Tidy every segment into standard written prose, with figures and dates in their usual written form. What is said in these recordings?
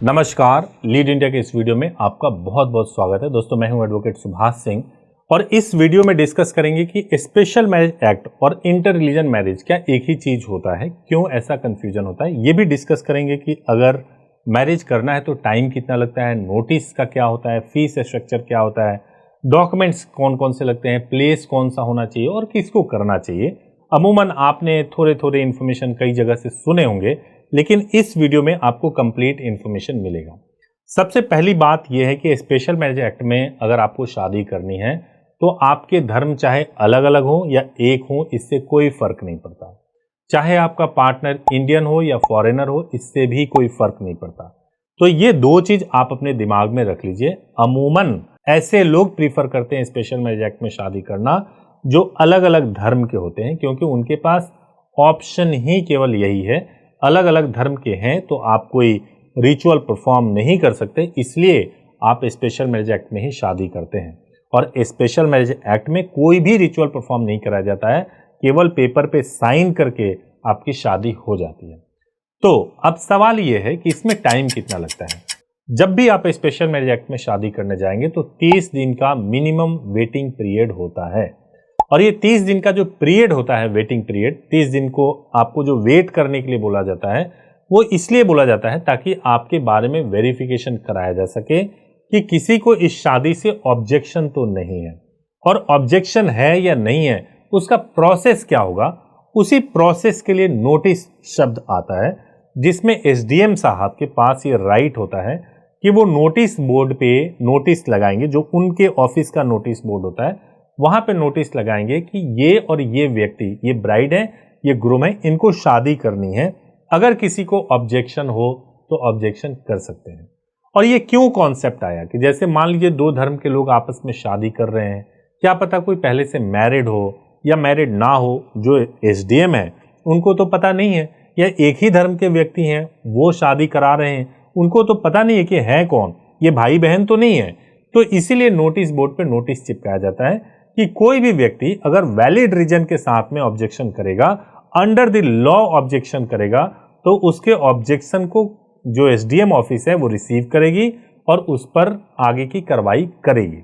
नमस्कार, lead India के इस वीडियो में आपका बहुत बहुत स्वागत है। दोस्तों, मैं हूं एडवोकेट सुभाष सिंह और इस वीडियो में डिस्कस करेंगे कि स्पेशल मैरिज एक्ट और इंटर रिलीजन मैरिज क्या एक ही चीज होता है, क्यों ऐसा कंफ्यूजन होता है। ये भी डिस्कस करेंगे कि अगर मैरिज करना है तो टाइम कितना लगता है, नोटिस का क्या होता है, फीस स्ट्रक्चर क्या होता है, डॉक्यूमेंट्स कौन कौन से लगते हैं, प्लेस कौन सा होना चाहिए और किसको करना चाहिए। अमूमन आपने थोड़े थोड़े इन्फॉर्मेशन कई जगह से सुने होंगे, लेकिन इस वीडियो में आपको कंप्लीट इन्फॉर्मेशन मिलेगा। सबसे पहली बात यह है कि स्पेशल मैरिज एक्ट में अगर आपको शादी करनी है तो आपके धर्म चाहे अलग अलग हो या एक हो, इससे कोई फर्क नहीं पड़ता। चाहे आपका पार्टनर इंडियन हो या फॉरेनर हो, इससे भी कोई फर्क नहीं पड़ता। तो ये दो चीज आप अपने दिमाग में रख लीजिए। अमूमन ऐसे लोग प्रीफर करते हैं स्पेशल मैरिज एक्ट में शादी करना जो अलग अलग धर्म के होते हैं, क्योंकि उनके पास ऑप्शन ही केवल यही है। अलग अलग धर्म के हैं तो आप कोई रिचुअल परफॉर्म नहीं कर सकते, इसलिए आप स्पेशल मैरिज एक्ट में ही शादी करते हैं। और स्पेशल मैरिज एक्ट में कोई भी रिचुअल परफॉर्म नहीं कराया जाता है, केवल पेपर पे साइन करके आपकी शादी हो जाती है। तो अब सवाल यह है कि इसमें टाइम कितना लगता है। जब भी आप स्पेशल मैरिज एक्ट में शादी करने जाएंगे तो 30 दिन का मिनिमम वेटिंग पीरियड होता है। और ये 30 दिन का जो पीरियड होता है, वेटिंग पीरियड, 30 दिन को आपको जो वेट करने के लिए बोला जाता है, वो इसलिए बोला जाता है ताकि आपके बारे में वेरिफिकेशन कराया जा सके कि किसी को इस शादी से ऑब्जेक्शन तो नहीं है, और ऑब्जेक्शन है या नहीं है उसका प्रोसेस क्या होगा। उसी प्रोसेस के लिए नोटिस शब्द आता है, जिसमें एसडीएम साहब के पास ये राइट होता है कि वो नोटिस बोर्ड पे नोटिस लगाएंगे, जो उनके ऑफिस का नोटिस बोर्ड होता है, वहां पे नोटिस लगाएंगे कि ये और ये व्यक्ति, ये ब्राइड है, ये ग्रूम है, इनको शादी करनी है। अगर किसी को ऑब्जेक्शन हो तो ऑब्जेक्शन कर सकते हैं। और ये क्यों कॉन्सेप्ट आया कि जैसे मान लीजिए दो धर्म के लोग आपस में शादी कर रहे हैं, क्या पता कोई पहले से मैरिड हो या मैरिड ना हो, जो एसडीएम है उनको तो पता नहीं है, या एक ही धर्म के व्यक्ति हैं वो शादी करा रहे हैं, उनको तो पता नहीं है कि है कौन, ये भाई बहन तो नहीं है। तो इसीलिए नोटिस बोर्ड पे नोटिस चिपकाया जाता है कि कोई भी व्यक्ति अगर वैलिड रीजन के साथ में ऑब्जेक्शन करेगा, अंडर द लॉ ऑब्जेक्शन करेगा, तो उसके ऑब्जेक्शन को जो एसडीएम ऑफिस है वो रिसीव करेगी और उस पर आगे की कार्रवाई करेगी।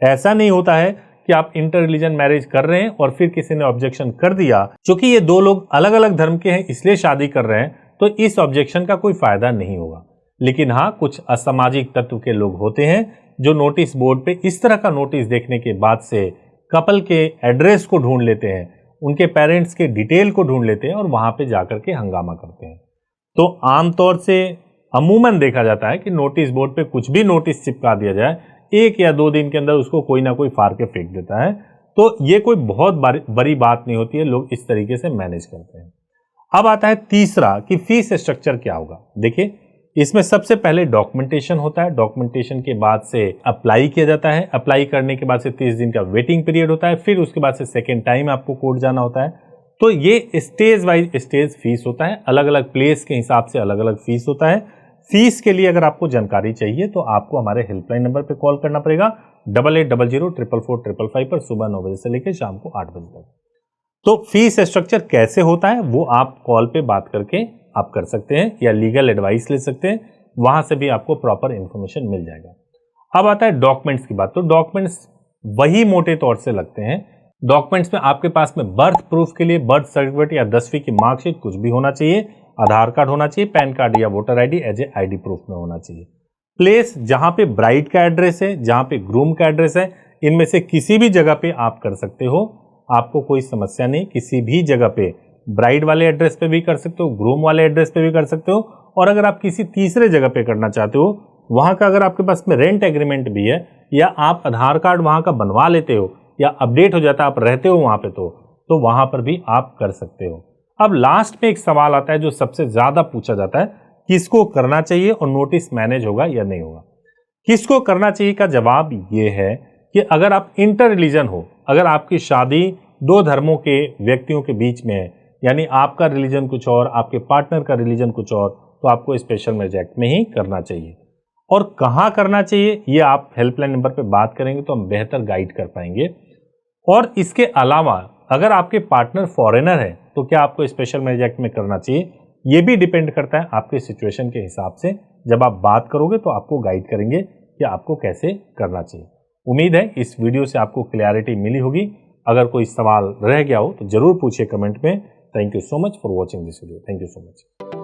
ऐसा नहीं होता है कि आप इंटर रिलीजन मैरिज कर रहे हैं और फिर किसी ने ऑब्जेक्शन कर दिया, क्योंकि ये दो लोग अलग अलग धर्म के हैं इसलिए शादी कर रहे हैं, तो इस ऑब्जेक्शन का कोई फायदा नहीं होगा। लेकिन हाँ, कुछ असामाजिक तत्व के लोग होते हैं जो नोटिस बोर्ड पे इस तरह का नोटिस देखने के बाद से कपल के एड्रेस को ढूंढ लेते हैं, उनके पेरेंट्स के डिटेल को ढूंढ लेते हैं और वहां पे जाकर के हंगामा करते हैं। तो आमतौर से अमूमन देखा जाता है कि नोटिस बोर्ड पे कुछ भी नोटिस चिपका दिया जाए, 1 या 2 दिन के अंदर उसको कोई ना कोई फाड़ के फेंक देता है। तो ये कोई बहुत बड़ी बात नहीं होती है, लोग इस तरीके से मैनेज करते हैं। अब आता है तीसरा कि फीस स्ट्रक्चर क्या होगा। देखिए, इसमें सबसे पहले डॉक्यूमेंटेशन होता है, डॉक्यूमेंटेशन के बाद से अप्लाई किया जाता है, अप्लाई करने के बाद से 30 दिन का वेटिंग पीरियड होता है, फिर उसके बाद से सेकेंड टाइम आपको कोर्ट जाना होता है। तो ये स्टेज वाइज स्टेज फीस होता है, अलग अलग प्लेस के हिसाब से अलग अलग फीस होता है। फीस के लिए अगर आपको जानकारी चाहिए तो आपको हमारे हेल्पलाइन नंबर पर कॉल करना पड़ेगा 8800444555 पर, सुबह 9 बजे से लेकर शाम को 8 बजे तक। तो फीस स्ट्रक्चर कैसे होता है वो आप कॉल पे बात करके आप कर सकते हैं या लीगल एडवाइस ले सकते हैं, वहां से भी आपको प्रॉपर इंफॉर्मेशन मिल जाएगा। अब आता है डॉक्यूमेंट्स की बात। तो डॉक्यूमेंट्स वही मोटे तौर से लगते हैं। डॉक्यूमेंट्स में आपके पास में बर्थ प्रूफ के लिए बर्थ सर्टिफिकेट या 10वीं की मार्कशीट कुछ भी होना चाहिए, आधार कार्ड होना चाहिए, पैन कार्ड या voter ID as a ID proof में होना चाहिए। प्लेस जहां पे ब्राइड का एड्रेस है, जहां पे ग्रूम का एड्रेस है, इनमें से किसी भी जगह पे आप कर सकते हो, आपको कोई समस्या नहीं। किसी भी जगह पे ब्राइड वाले एड्रेस पे भी कर सकते हो, ग्रूम वाले एड्रेस पे भी कर सकते हो, और अगर आप किसी तीसरे जगह पे करना चाहते हो, वहां का अगर आपके पास में रेंट एग्रीमेंट भी है या आप आधार कार्ड वहां का बनवा लेते हो या अपडेट हो जाता है, आप रहते हो वहां पे, तो वहां पर भी आप कर सकते हो। अब लास्ट में एक सवाल आता है जो सबसे ज्यादा पूछा जाता है, किसको करना चाहिए और नोटिस मैनेज होगा या नहीं होगा। किसको करना चाहिए का जवाब ये है कि अगर आप इंटर रिलीजन हो, अगर आपकी शादी दो धर्मों के व्यक्तियों के बीच में है, यानी आपका रिलीजन कुछ और, आपके पार्टनर का रिलीजन कुछ और, तो आपको स्पेशल मैरिज एक्ट में ही करना चाहिए। और कहाँ करना चाहिए ये आप हेल्पलाइन नंबर पे बात करेंगे तो हम बेहतर गाइड कर पाएंगे। और इसके अलावा अगर आपके पार्टनर फॉरेनर है तो क्या आपको स्पेशल मैरिज एक्ट में करना चाहिए, ये भी डिपेंड करता है आपके सिचुएशन के हिसाब से जब आप बात करोगे तो आपको गाइड करेंगे कि आपको कैसे करना चाहिए। उम्मीद है इस वीडियो से आपको क्लैरिटी मिली होगी। अगर कोई सवाल रह गया हो तो जरूर पूछिए कमेंट में। Thank you so much for watching this video. Thank you so much.